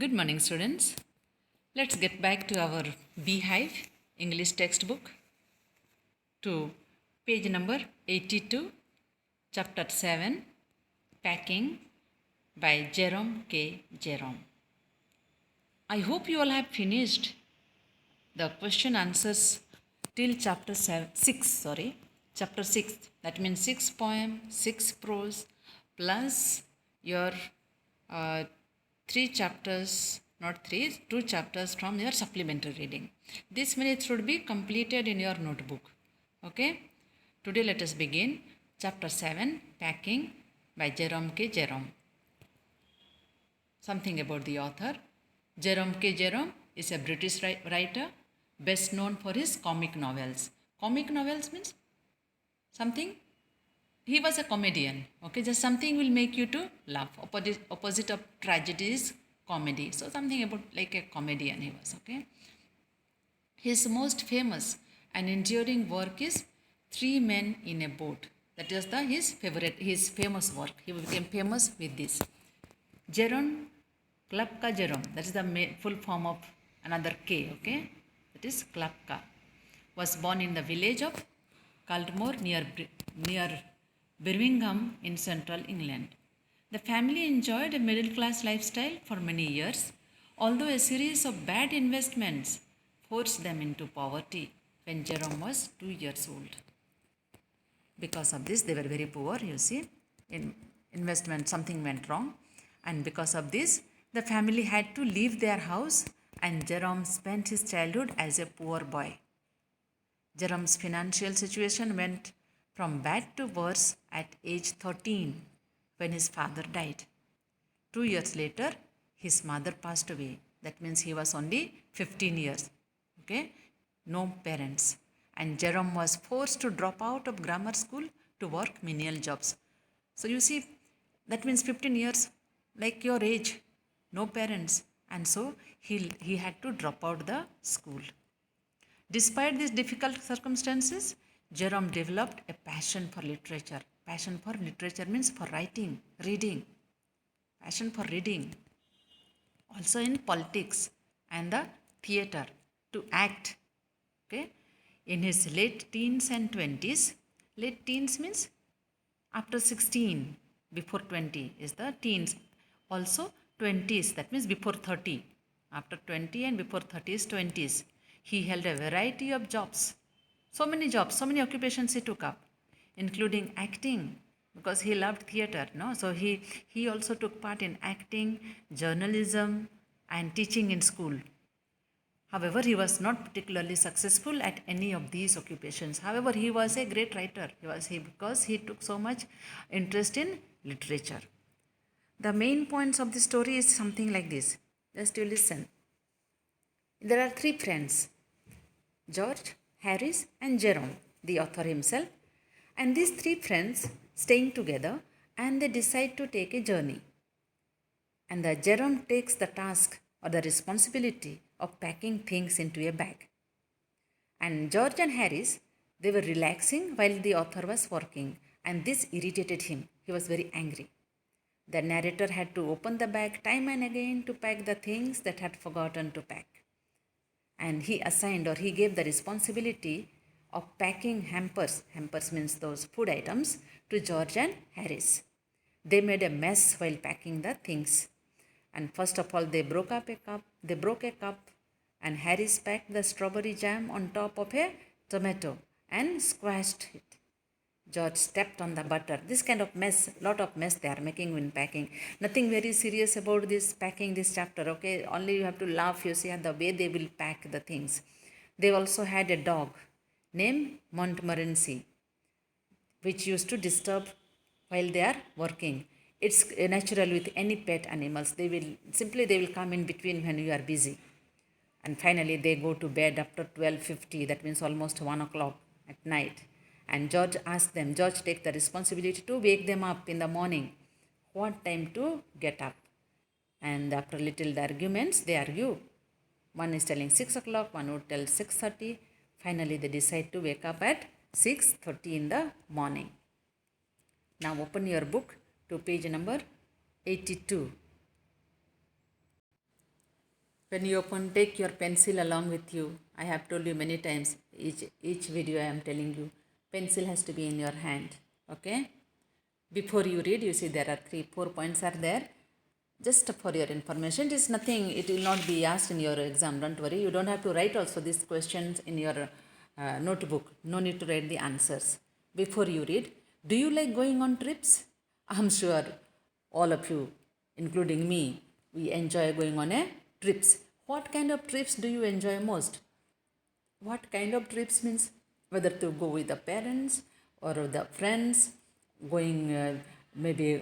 Good morning, students. Let's get back to our Beehive English textbook to page number 82, chapter 7, Packing by Jerome K. Jerome. I hope you all have finished the question answers till chapter 6. That means 6 poem, 6 prose plus your uh, 3 chapters, not 3, 2 chapters from your supplementary reading. This minute should be completed in your notebook. Okay? Today let us begin chapter 7, Packing by Jerome K. Jerome. Something about the author. Jerome K. Jerome is a British writer best known for his comic novels. Comic novels means something, he was a comedian. Okay, just something will make you to laugh. Opposite of tragedy is comedy. So something about like a comedian he was. Okay. His most famous and enduring work is Three Men in a Boat. That is his famous work. He became famous with this. Jerome Klapka Jerome, that is the full form of another K, okay? That is Klapka. Was born in the village of Caldmore near Birmingham in central England. The family enjoyed a middle class lifestyle for many years, although a series of bad investments forced them into poverty when Jerome was 2 years old. Because of this, they were very poor, you see. In investment, something went wrong. And because of this, the family had to leave their house, and Jerome spent his childhood as a poor boy. Jerome's financial situation went from bad to worse at age 13 when his father died. 2 years later, his mother passed away. That means he was only 15 years. Okay? No parents. And Jerome was forced to drop out of grammar school to work menial jobs. So you see, that means 15 years, like your age, no parents. And so he had to drop out the school. Despite these difficult circumstances, Jerome developed a passion for literature. Passion for literature means for writing, reading. Passion for reading. Also in politics and the theatre, to act. Okay? In his late teens and 20s, late teens means after 16, before 20 is the teens. Also 20s, that means before 30. After 20 and before 30 is 20s. He held a variety of jobs. So many jobs, so many occupations he took up, including acting, because he loved theatre. No? So he also took part in acting, journalism, and teaching in school. However, he was not particularly successful at any of these occupations. However, he was a great writer. Because he took so much interest in literature. The main points of the story is something like this. Just you listen. There are three friends, George, Harris, and Jerome, the author himself. And these three friends staying together, and they decide to take a journey. And the Jerome takes the task or the responsibility of packing things into a bag. And George and Harris, they were relaxing while the author was working, and this irritated him. He was very angry. The narrator had to open the bag time and again to pack the things that had forgotten to pack. And he gave the responsibility of packing hampers means those food items, to George and Harris. They made a mess while packing the things. And first of all, they broke a cup, and Harris packed the strawberry jam on top of a tomato and squashed it. George stepped on the butter. This kind of mess, lot of mess they are making when packing. Nothing very serious about this packing this chapter, okay? Only you have to laugh, you see, at the way they will pack the things. They also had a dog named Montmorency, which used to disturb while they are working. It's natural with any pet animals. They will come in between when you are busy. And finally, they go to bed after 12:50. That means almost 1 o'clock at night. And George asked them, George takes the responsibility to wake them up in the morning. What time to get up? And after little arguments, they argue. One is telling 6 o'clock, one would tell 6:30. Finally, they decide to wake up at 6:30 in the morning. Now open your book to page number 82. When you open, take your pencil along with you. I have told you many times, each video I am telling you, pencil has to be in your hand. Okay? Before you read, you see there are 4 points are there. Just for your information, it is nothing, it will not be asked in your exam, don't worry. You don't have to write also these questions in your notebook. No need to write the answers. Before you read, do you like going on trips? I'm sure all of you, including me, we enjoy going on a trips. What kind of trips do you enjoy most? What kind of trips means whether to go with the parents or the friends, going maybe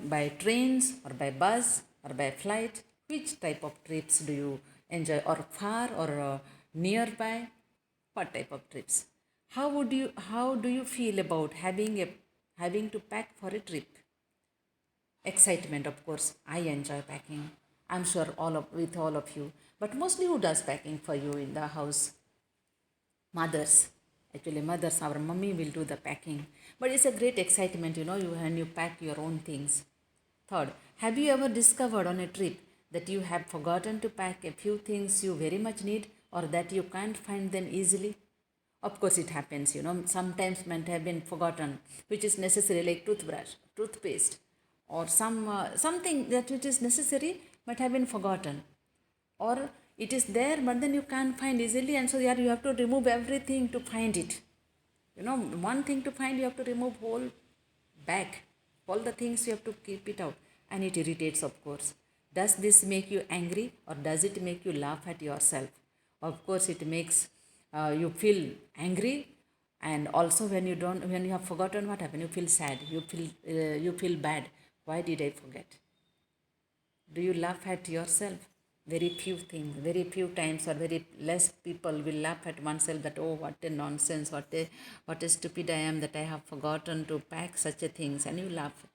by trains or by bus or by flight. Which type of trips do you enjoy, or far or nearby? What type of trips? How do you feel about having to pack for a trip? Excitement, of course. I enjoy packing. I'm sure all of you. But mostly who does packing for you in the house? Mothers. Actually, mothers, our mummy will do the packing. But it's a great excitement, when you pack your own things. Third, have you ever discovered on a trip that you have forgotten to pack a few things you very much need, or that you can't find them easily? Of course, it happens, sometimes might have been forgotten, which is necessary, like toothbrush, toothpaste, or something that which is necessary might have been forgotten, or it is there but then you can't find easily, and so you have to remove everything to find it. One thing to find, you have to remove whole bag, all the things you have to keep it out, and it irritates, of course. Does this make you angry, or does it make you laugh at yourself? Of course it makes you feel angry, and also when you have forgotten, what happened, you feel sad, you feel bad. Why did I forget? Do you laugh at yourself? Very few things, very few times, or very less people will laugh at oneself that, oh, what a nonsense, what a stupid I am that I have forgotten to pack such a things, and you laugh.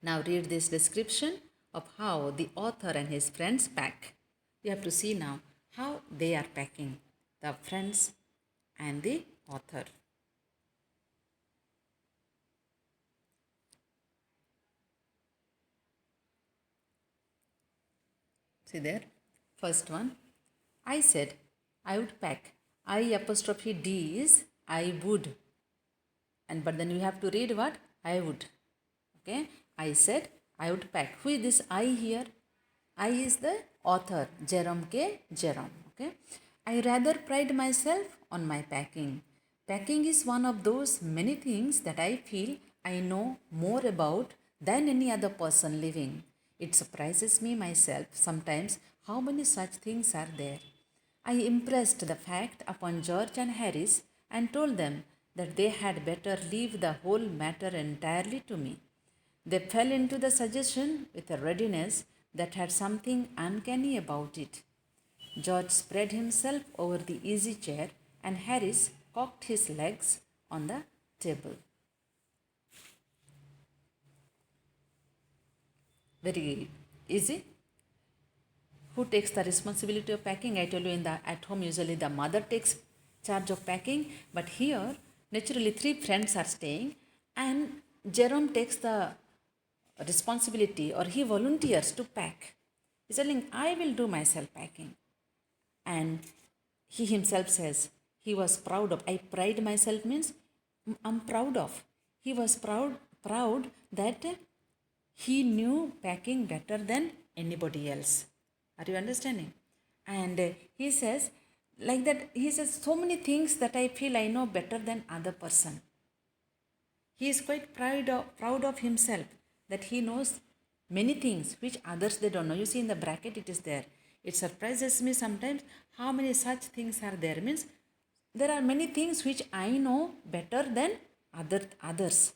Now read this description of how the author and his friends pack. You have to see now how they are packing, the friends and the author. See there, first one. I said I would pack. I apostrophe D is I would. And but then you have to read what? I would. Okay. I said I would pack. Who is this I here? I is the author, Jerome K. Jerome. Okay. I rather pride myself on my packing. Packing is one of those many things that I feel I know more about than any other person living. It surprises me myself sometimes how many such things are there. I impressed the fact upon George and Harris and told them that they had better leave the whole matter entirely to me. They fell into the suggestion with a readiness that had something uncanny about it. George spread himself over the easy chair and Harris cocked his legs on the table. Very easy. Who takes the responsibility of packing? I tell you, at home usually the mother takes charge of packing, but here naturally 3 friends are staying, and Jerome takes the responsibility, or he volunteers to pack. He's telling, I will do myself packing. And he himself says he was proud of. I pride myself means I'm proud of. He was proud that he knew packing better than anybody else. Are you understanding? And he says like that. He says so many things that I feel I know better than other person. He is quite proud of himself that he knows many things which others they don't know. You see in the bracket it is there. It surprises me sometimes how many such things are there. Means there are many things which I know better than others.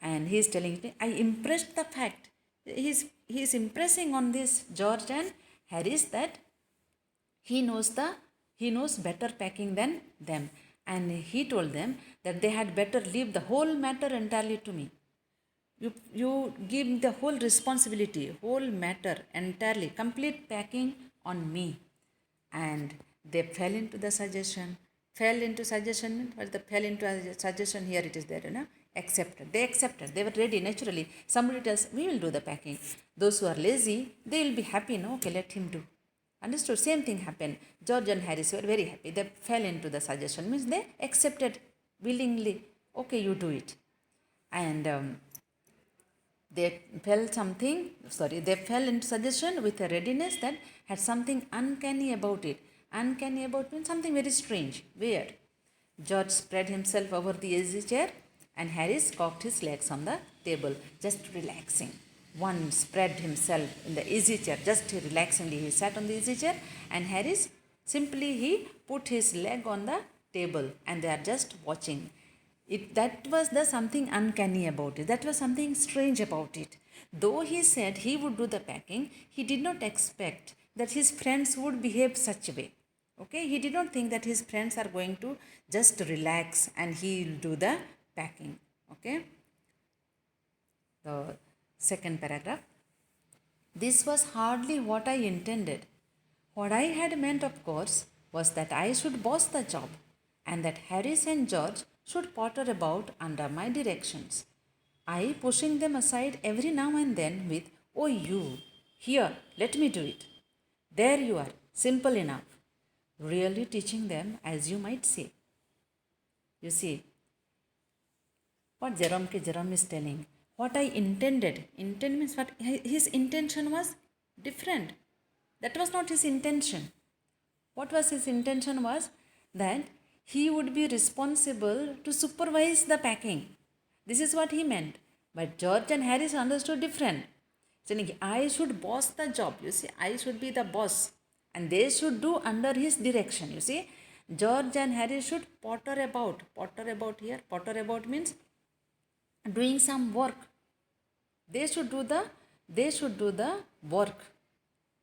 And he is telling me, I impressed the fact. He is impressing on this George and Harris that he knows better packing than them. And he told them that they had better leave the whole matter entirely to me. You give the whole responsibility, whole matter entirely, complete packing on me. And they fell into the suggestion. Fell into suggestion, but the fell into a suggestion here it is there, accepted. They accepted. They were ready naturally. Somebody tells, we will do the packing. Those who are lazy, they will be happy. No, okay, let him do. Understood? Same thing happened. George and Harris were very happy. They fell into the suggestion. Means they accepted willingly. Okay, you do it. And they fell into suggestion with a readiness that had something uncanny about it. Uncanny about means something very strange, weird. George spread himself over the easy chair and Harris cocked his legs on the table, just relaxing. One spread himself in the easy chair, just relaxingly. He sat on the easy chair and Harris simply he put his leg on the table and they are just watching. That was the something uncanny about it. That was something strange about it. Though he said he would do the packing, he did not expect that his friends would behave such a way. Okay, he did not think that his friends are going to just relax and he'll do the packing. Okay, the second paragraph. This was hardly what I intended. What I had meant, of course, was that I should boss the job and that Harris and George should potter about under my directions. I pushing them aside every now and then with, oh, you, here, let me do it. There you are, simple enough. Really teaching them, as you might say. You see, what Jerome is telling, what I intended. Intent means what his intention was different. That was not his intention. What was his intention was that he would be responsible to supervise the packing. This is what he meant. But George and Harris understood different. Saying, I should boss the job. You see, I should be the boss. And they should do under his direction. You see, George and Harris should potter about. Potter about here. Potter about means doing some work. They should do the work,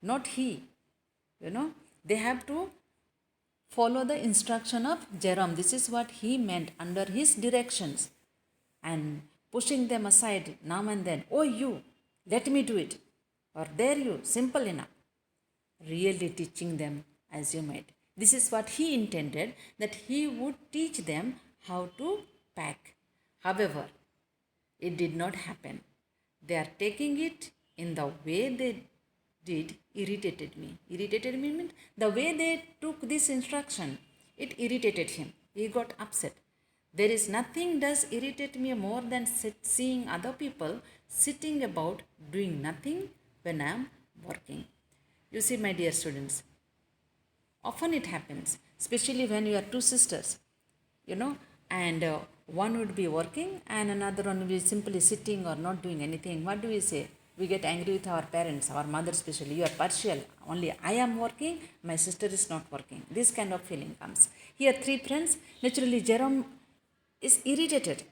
not he. You know, they have to follow the instruction of Jerome. This is what he meant, under his directions. And pushing them aside now and then. Oh, you, let me do it. Or there you, simple enough. Really teaching them as you might. This is what he intended, that he would teach them how to pack. However, it did not happen. They are taking it in the way they did irritated me. Irritated me means the way they took this instruction, it irritated him. He got upset. There is nothing does irritate me more than seeing other people sitting about doing nothing when I am working. You see, my dear students, often it happens, especially when you are two sisters, and one would be working and another one will be simply sitting or not doing anything. What do we say? We get angry with our parents, our mother especially. You are partial. Only I am working, my sister is not working. This kind of feeling comes. Here, three friends, naturally Jerome is irritated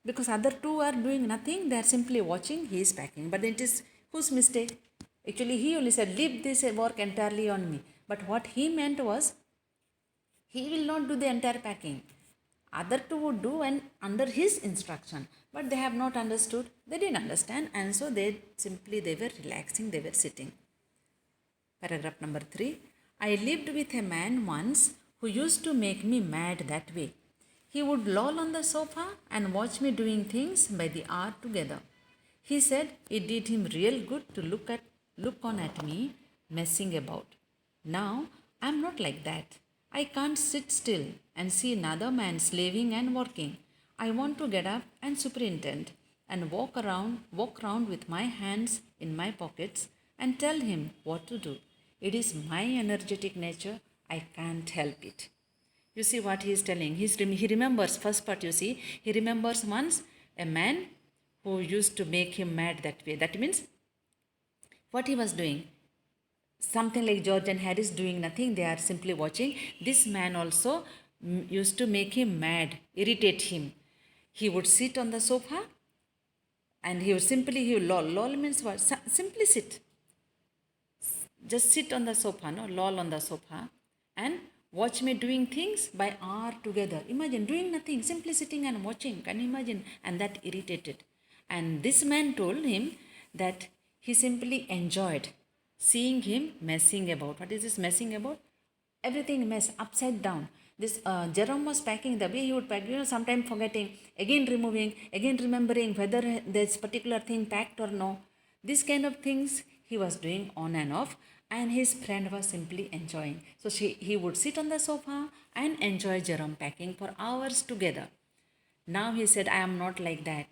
because other two are doing nothing. They are simply watching. He is packing. But it is whose mistake? Actually, he only said, leave this work entirely on me. But what he meant was, he will not do the entire packing. Other two would do and under his instruction. But they have not understood. They didn't understand. And so they were relaxing. They were sitting. Paragraph number 3. I lived with a man once who used to make me mad that way. He would loll on the sofa and watch me doing things by the hour together. He said it did him real good to look on at me messing about. Now I am not like that. I can't sit still and see another man slaving and working. I want to get up and superintend and walk around with my hands in my pockets and tell him what to do. It is my energetic nature. I can't help it. You see what he is telling. He remembers, first part you see, he remembers once a man who used to make him mad that way. That means what he was doing. Something like George and Harris doing nothing. They are simply watching. This man also used to make him mad, irritate him. He would sit on the sofa and he would loll. Loll means what? Simply sit. Just sit on the sofa, loll on the sofa and watch me doing things by hour together. Imagine doing nothing, simply sitting and watching. Can you imagine? And that irritated. And this man told him that he simply enjoyed seeing him messing about. What is this messing about? Everything mess, upside down. This Jerome was packing, the way he would pack, sometimes forgetting, again removing, again remembering whether this particular thing packed or no. These kind of things he was doing on and off, and his friend was simply enjoying. So he would sit on the sofa and enjoy Jerome packing for hours together. Now he said, I am not like that.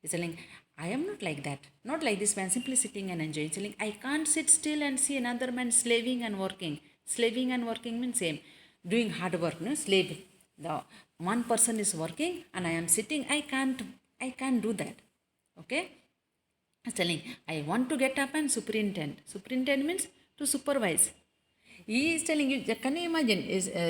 He's telling, I am not like that. Not like this man, simply sitting and enjoying. He's telling, I can't sit still and see another man slaving and working. Slaving and working means same. Doing hard work, no? Slave. The one person is working and I am sitting. I can't do that. Okay? He's telling, I want to get up and superintend. Superintend means to supervise. He is telling you, can you imagine?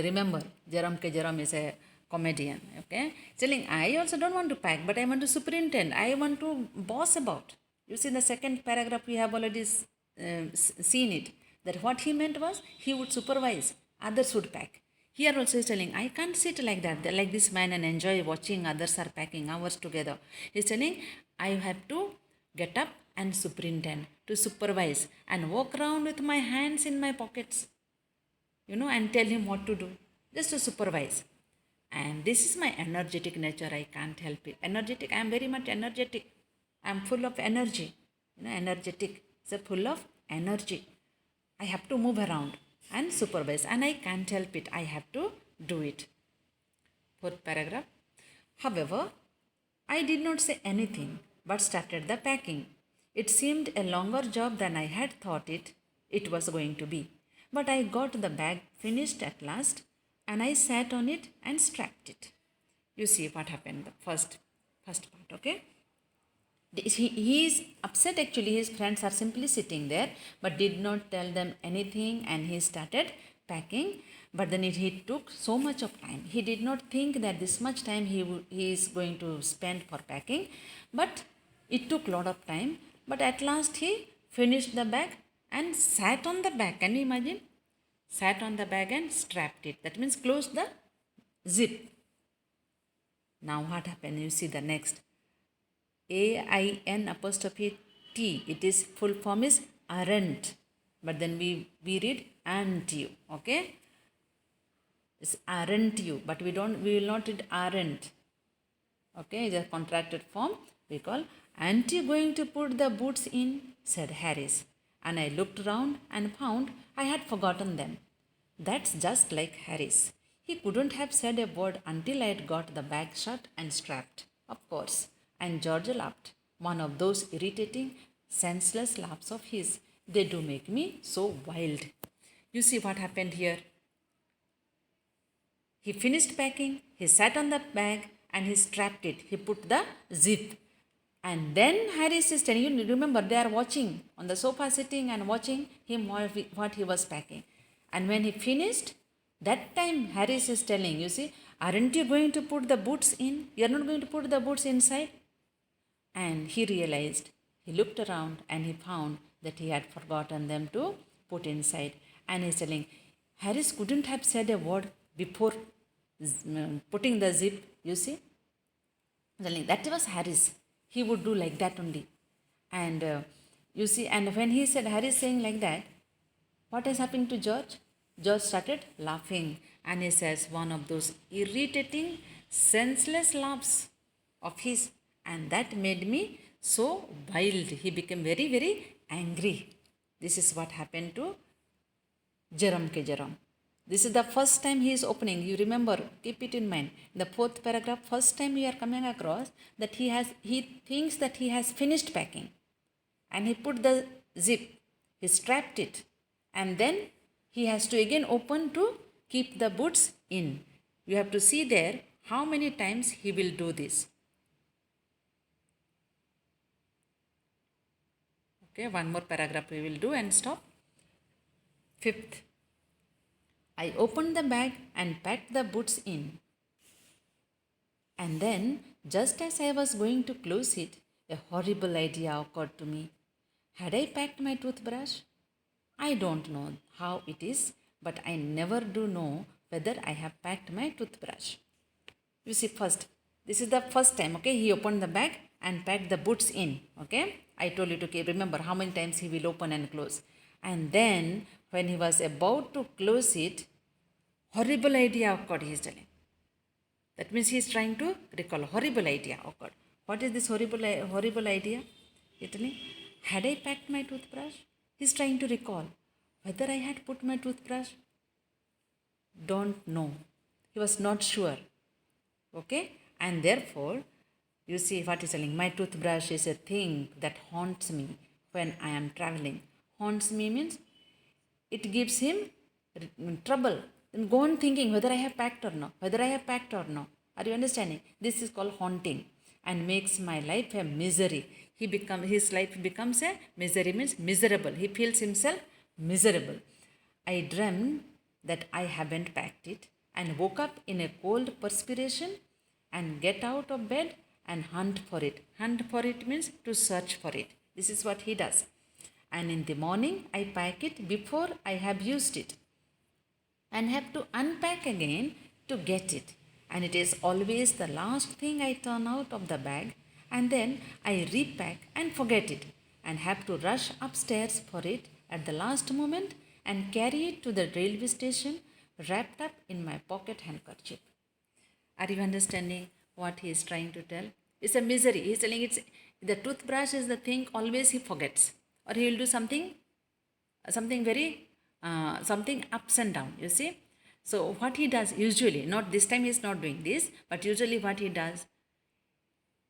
Remember, Jerome K. Jerome is a comedian. Okay, telling, I also don't want to pack, but I want to superintend. I want to boss about. You see, in the second paragraph, we have already seen it. That what he meant was he would supervise, others would pack. Here also he's telling, I can't sit like that, like this man, and enjoy watching others are packing hours together. He's telling, I have to get up and superintend, to supervise, and walk around with my hands in my pockets, and tell him what to do, just to supervise. And this is my energetic nature, I can't help it. Energetic, I am very much energetic. I am full of energy. Energetic, so full of energy. I have to move around and supervise, and I can't help it. I have to do it. Fourth paragraph. However, I did not say anything but started the packing. It seemed a longer job than I had thought it was going to be. But I got the bag finished at last, and I sat on it and strapped it. You see what happened, the first part, okay? He is upset actually. His friends are simply sitting there but did not tell them anything, and he started packing. But then he took so much of time. He did not think that this much time he is going to spend for packing, but it took a lot of time. But at last he finished the bag and sat on the bag. Can you imagine? Sat on the bag and strapped it. That means closed the zip. Now what happened? You see the next. AIN apostrophe T. It is full form is aren't. But then we read aren't you. Okay? It's aren't you. But we will not read aren't. Okay, it's a contracted form. We call, aren't you going to put the boots in? Said Harris. And I looked round and found I had forgotten them. That's just like Harris. He couldn't have said a word until I had got the bag shut and strapped. Of course. And Georgia laughed. One of those irritating, senseless laughs of his. They do make me so wild. You see what happened here? He finished packing, he sat on the bag and he strapped it. He put the zip. And then Harris is telling you, remember, they are watching on the sofa, sitting and watching him what he was packing. And when he finished, that time Harris is telling, you see, aren't you going to put the boots in? You are not going to put the boots inside? And he realized, he looked around and he found that he had forgotten them to put inside. And he's telling, Harris couldn't have said a word before putting the zip, you see. That was Harris. He would do like that only. And you see, and when he said, Harris saying like that, what is happening to George? George started laughing, and he says one of those irritating, senseless laughs of his, and that made me so wild. He became very, very angry. This is what happened to Jerome K. Jerome. This is the first time he is opening. You remember, keep it in mind. In the fourth paragraph, first time we are coming across that he thinks that he has finished packing. And he put the zip, he strapped it. And then he has to again open to keep the boots in. You have to see there how many times he will do this. Okay, one more paragraph we will do and stop. Fifth. I opened the bag and packed the boots in. And then, just as I was going to close it, a horrible idea occurred to me. Had I packed my toothbrush? I don't know how it is, but I never do know whether I have packed my toothbrush. You see, this is the first time, okay, he opened the bag and packed the boots in, okay. I told you to remember how many times he will open and close. And then, when he was about to close it, Horrible idea occurred, he is telling. That means he is trying to recall. Horrible idea occurred. What is this horrible idea? He is telling, had I packed my toothbrush? He is trying to recall whether I had put my toothbrush. Don't know. He was not sure. Okay? And therefore, you see what he's telling. My toothbrush is a thing that haunts me when I am traveling. Haunts me means it gives him trouble. Then go on thinking whether I have packed or not. Whether I have packed or not. Are you understanding? This is called haunting and makes my life a misery. His life becomes a misery means miserable. He feels himself miserable. I dreamed that I haven't packed it and woke up in a cold perspiration and get out of bed and hunt for it. Hunt for it means to search for it. This is what he does. And in the morning, I pack it before I have used it and have to unpack again to get it. And it is always the last thing I turn out of the bag, and then I repack and forget it and have to rush upstairs for it at the last moment and carry it to the railway station wrapped up in my pocket handkerchief. Are you understanding what he is trying to tell? It's a misery. He is telling it's the toothbrush is the thing always he forgets, or he will do something very something ups and down. You see. So what he does usually, not this time he is not doing this, but usually what he does,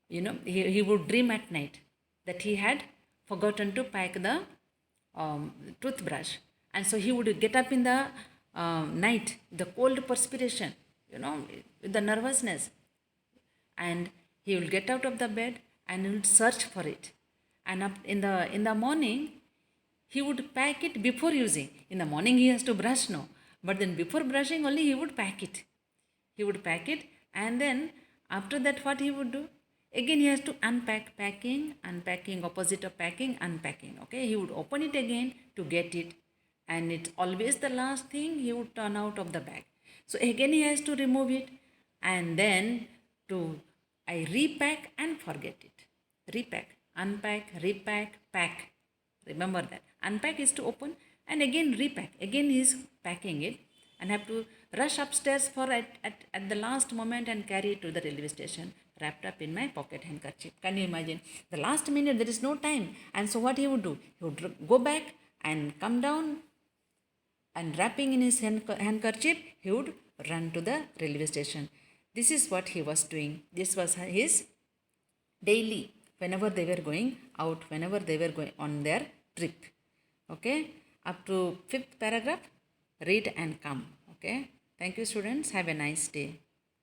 he would dream at night that he had forgotten to pack the toothbrush, and so he would get up in the night, the cold perspiration, with the nervousness, and he will get out of the bed and he will search for it, and up in the morning he would pack it before using. In the morning he has to brush, no, but then before brushing only he would pack it. He would pack it, and then after that what he would do? Again he has to unpack, unpacking, opposite of packing, unpacking. Okay, he would open it again to get it, and it's always the last thing he would turn out of the bag. So again he has to remove it, and then I repack and forget it. Repack, unpack, repack, pack. Remember that. Unpack is to open and again repack. Again he is packing it and have to rush upstairs for at the last moment and carry it to the railway station wrapped up in my pocket handkerchief. Can you imagine? The last minute there is no time. And so what he would do? He would go back and come down and wrapping in his handkerchief, he would run to the railway station. This is what he was doing. This was his daily, whenever they were going out, whenever they were going on their trip. Okay, up to 5th paragraph, read and come. Okay, thank you students, have a nice day.